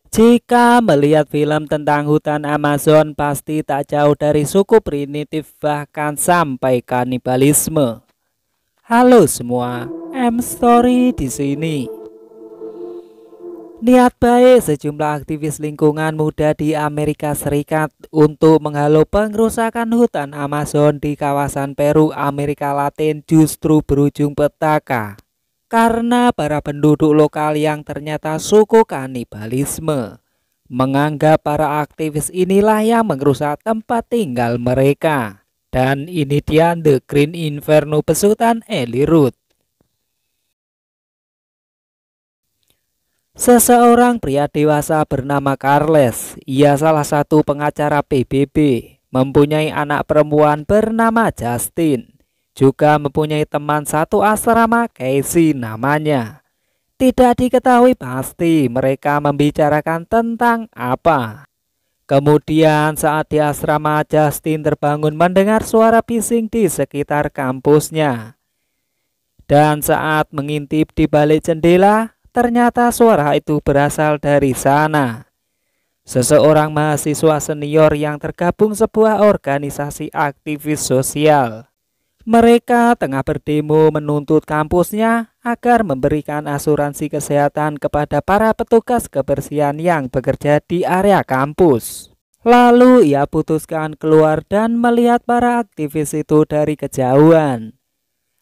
Jika melihat film tentang hutan Amazon, pasti tak jauh dari suku primitif bahkan sampai kanibalisme. Halo semua, M Story di sini. Niat baik sejumlah aktivis lingkungan muda di Amerika Serikat untuk menghalau pengrusakan hutan Amazon di kawasan Peru, Amerika Latin justru berujung petaka karena para penduduk lokal yang ternyata suku kanibalisme menganggap para aktivis inilah yang merusak tempat tinggal mereka. Dan ini dia The Green Inferno besutan Eli Roth. Seseorang pria dewasa bernama Carles, ia salah satu pengacara PBB, mempunyai anak perempuan bernama Justin, juga mempunyai teman satu asrama, Casey namanya. Tidak diketahui pasti mereka membicarakan tentang apa. Kemudian saat di asrama, Justin terbangun mendengar suara bising di sekitar kampusnya. Dan saat mengintip di balik jendela, ternyata suara itu berasal dari sana. Seseorang mahasiswa senior yang tergabung sebuah organisasi aktivis sosial. Mereka tengah berdemo menuntut kampusnya agar memberikan asuransi kesehatan kepada para petugas kebersihan yang bekerja di area kampus. Lalu ia putuskan keluar dan melihat para aktivis itu dari kejauhan.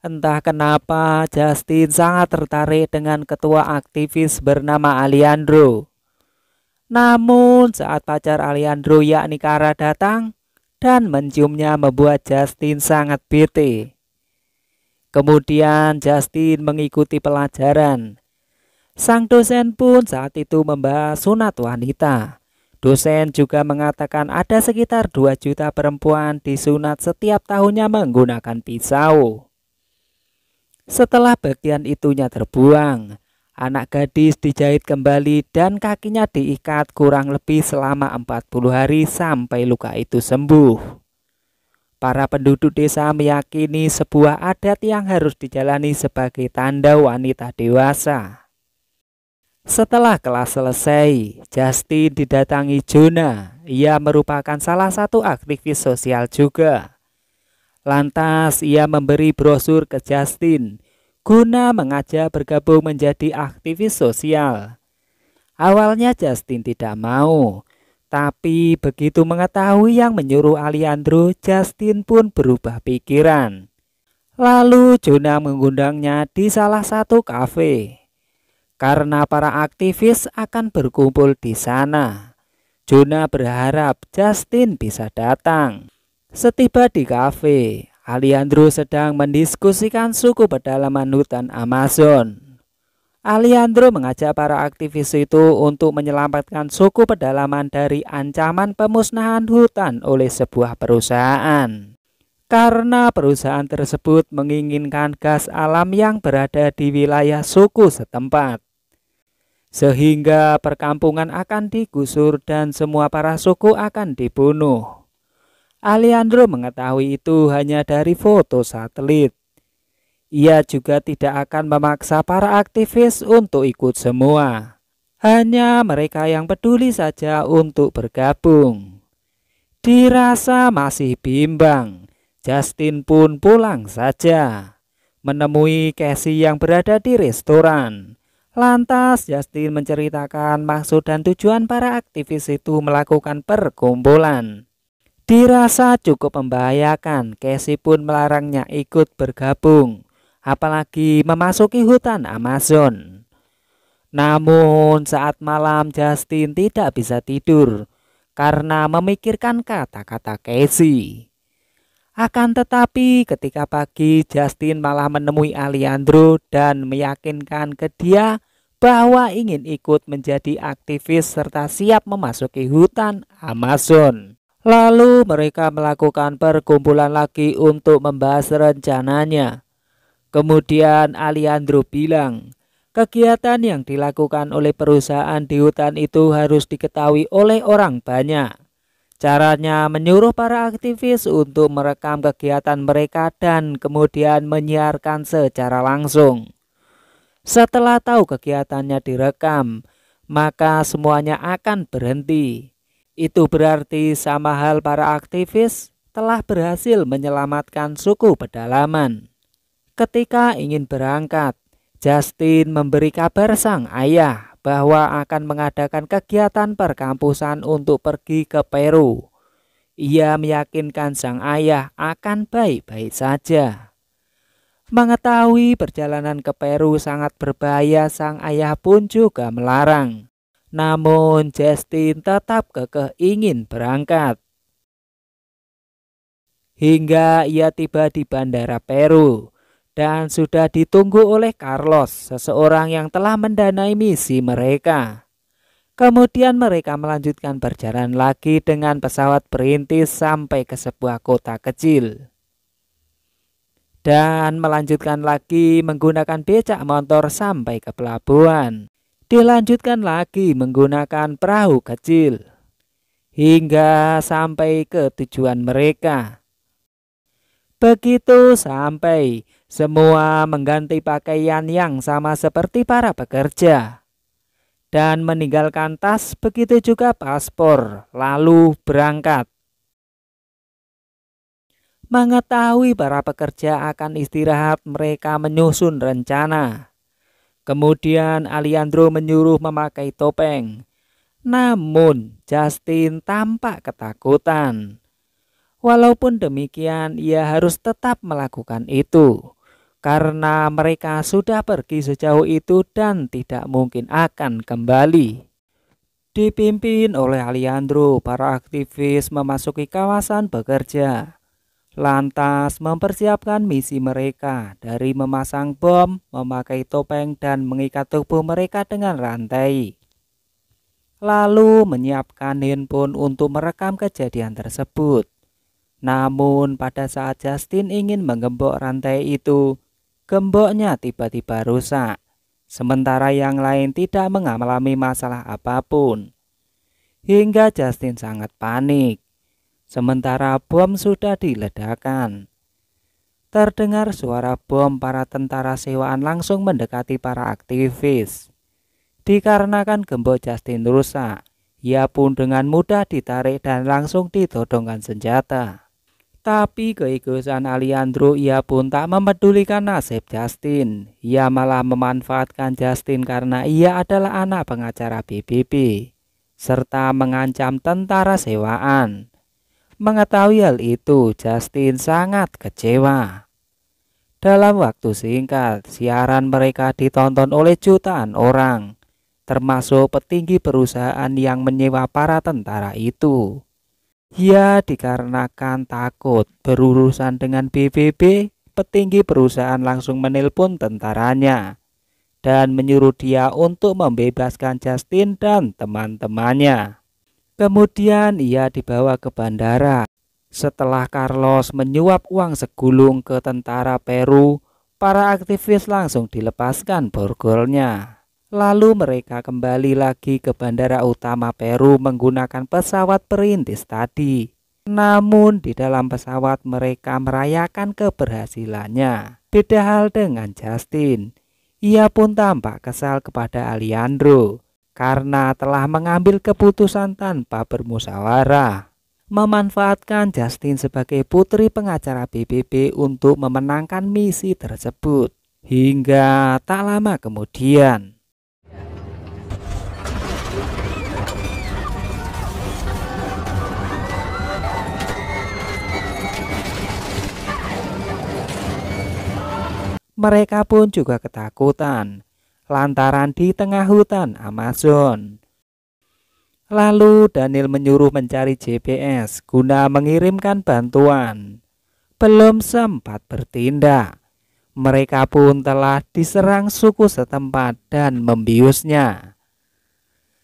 Entah kenapa Justin sangat tertarik dengan ketua aktivis bernama Alejandro. Namun saat pacar Alejandro yakni Kara datang dan menciumnya membuat Justin sangat bete. Kemudian Justin mengikuti pelajaran. Sang dosen pun saat itu membahas sunat wanita. Dosen juga mengatakan ada sekitar 2 juta perempuan disunat setiap tahunnya menggunakan pisau. Setelah bagian itunya terbuang, anak gadis dijahit kembali dan kakinya diikat kurang lebih selama 40 hari sampai luka itu sembuh. Para penduduk desa meyakini sebuah adat yang harus dijalani sebagai tanda wanita dewasa. Setelah kelas selesai, Justin didatangi Jonah. Ia merupakan salah satu aktivis sosial juga. Lantas ia memberi brosur ke Justin guna mengajak bergabung menjadi aktivis sosial. Awalnya Justin tidak mau, tapi begitu mengetahui yang menyuruh Alejandro, Justin pun berubah pikiran. Lalu Jonah mengundangnya di salah satu kafe. Karena para aktivis akan berkumpul di sana, Jonah berharap Justin bisa datang. Setiba di kafe, Alejandro sedang mendiskusikan suku pedalaman hutan Amazon. Alejandro mengajak para aktivis itu untuk menyelamatkan suku pedalaman dari ancaman pemusnahan hutan oleh sebuah perusahaan. Karena perusahaan tersebut menginginkan gas alam yang berada di wilayah suku setempat. Sehingga perkampungan akan digusur dan semua para suku akan dibunuh. Alejandro mengetahui itu hanya dari foto satelit. Ia juga tidak akan memaksa para aktivis untuk ikut semua. Hanya mereka yang peduli saja untuk bergabung. Dirasa masih bimbang, Justin pun pulang saja, menemui Casey yang berada di restoran. Lantas Justin menceritakan maksud dan tujuan para aktivis itu melakukan perkumpulan. Dirasa cukup membahayakan, Casey pun melarangnya ikut bergabung, apalagi memasuki hutan Amazon. Namun saat malam Justin tidak bisa tidur karena memikirkan kata-kata Casey. Akan tetapi ketika pagi Justin malah menemui Alejandro dan meyakinkan ke dia bahwa ingin ikut menjadi aktivis serta siap memasuki hutan Amazon. Lalu mereka melakukan perkumpulan lagi untuk membahas rencananya. Kemudian Alejandro bilang, kegiatan yang dilakukan oleh perusahaan di hutan itu harus diketahui oleh orang banyak. Caranya menyuruh para aktivis untuk merekam kegiatan mereka dan kemudian menyiarkan secara langsung. Setelah tahu kegiatannya direkam, maka semuanya akan berhenti. Itu berarti sama hal para aktivis telah berhasil menyelamatkan suku pedalaman. Ketika ingin berangkat, Justin memberi kabar sang ayah bahwa akan mengadakan kegiatan perkampusan untuk pergi ke Peru. Ia meyakinkan sang ayah akan baik-baik saja. Mengetahui perjalanan ke Peru sangat berbahaya, sang ayah pun juga melarang. Namun Justin tetap kekeh ingin berangkat. Hingga ia tiba di bandara Peru dan sudah ditunggu oleh Carlos, seseorang yang telah mendanai misi mereka. Kemudian mereka melanjutkan perjalanan lagi dengan pesawat perintis sampai ke sebuah kota kecil. Dan melanjutkan lagi menggunakan becak motor sampai ke pelabuhan. Dilanjutkan lagi menggunakan perahu kecil hingga sampai ke tujuan mereka. Begitu sampai, semua mengganti pakaian yang sama seperti para pekerja dan meninggalkan tas, begitu juga paspor, lalu berangkat. Mengetahui para pekerja akan istirahat, mereka menyusun rencana. Kemudian Alejandro menyuruh memakai topeng. Namun Justin tampak ketakutan. Walaupun demikian, ia harus tetap melakukan itu karena mereka sudah pergi sejauh itu dan tidak mungkin akan kembali. Dipimpin oleh Alejandro, para aktivis memasuki kawasan bekerja. Lantas mempersiapkan misi mereka dari memasang bom, memakai topeng, dan mengikat tubuh mereka dengan rantai. Lalu menyiapkan handphone untuk merekam kejadian tersebut. Namun pada saat Justin ingin menggembok rantai itu, gemboknya tiba-tiba rusak. Sementara yang lain tidak mengalami masalah apapun. Hingga Justin sangat panik. Sementara bom sudah diledakkan. Terdengar suara bom, para tentara sewaan langsung mendekati para aktivis. Dikarenakan gembok Justin rusak, ia pun dengan mudah ditarik dan langsung ditodongkan senjata. Tapi keegoisan Alejandro, ia pun tak memedulikan nasib Justin. Ia malah memanfaatkan Justin karena ia adalah anak pengacara PBB, serta mengancam tentara sewaan. Mengetahui hal itu, Justin sangat kecewa. Dalam waktu singkat, siaran mereka ditonton oleh jutaan orang, termasuk petinggi perusahaan yang menyewa para tentara itu. Ya, dikarenakan takut berurusan dengan PBB, petinggi perusahaan langsung menelpon tentaranya dan menyuruh dia untuk membebaskan Justin dan teman-temannya. Kemudian ia dibawa ke bandara. Setelah Carlos menyuap uang segulung ke tentara Peru, para aktivis langsung dilepaskan borgolnya. Lalu mereka kembali lagi ke bandara utama Peru menggunakan pesawat perintis tadi. Namun di dalam pesawat mereka merayakan keberhasilannya. Beda hal dengan Justin. Ia pun tampak kesal kepada Alejandro karena telah mengambil keputusan tanpa bermusyawarah. Memanfaatkan Justin sebagai putri pengacara PBB untuk memenangkan misi tersebut. Hingga tak lama kemudian, mereka pun juga ketakutan lantaran di tengah hutan Amazon. Lalu Daniel menyuruh mencari GPS guna mengirimkan bantuan. Belum sempat bertindak, mereka pun telah diserang suku setempat dan membiusnya.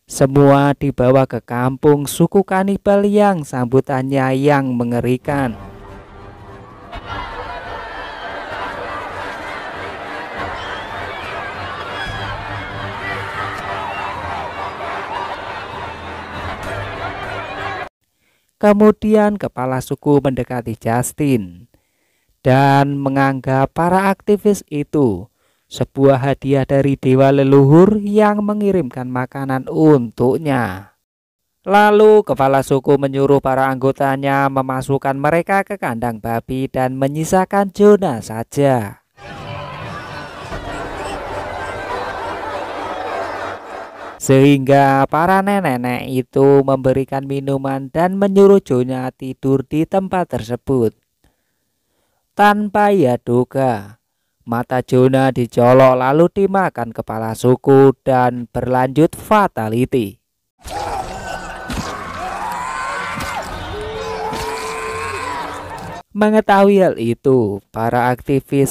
Semua dibawa ke kampung suku kanibal yang sambutannya yang mengerikan. Kemudian kepala suku mendekati Justin dan menganggap para aktivis itu sebuah hadiah dari dewa leluhur yang mengirimkan makanan untuknya. Lalu kepala suku menyuruh para anggotanya memasukkan mereka ke kandang babi dan menyisakan Jonah saja. Sehingga para nenek-nenek itu memberikan minuman dan menyuruh Jonah tidur di tempat tersebut. Tanpa ia duga, mata Jonah dicolok lalu dimakan kepala suku dan berlanjut fatality. Mengetahui hal itu, para aktivis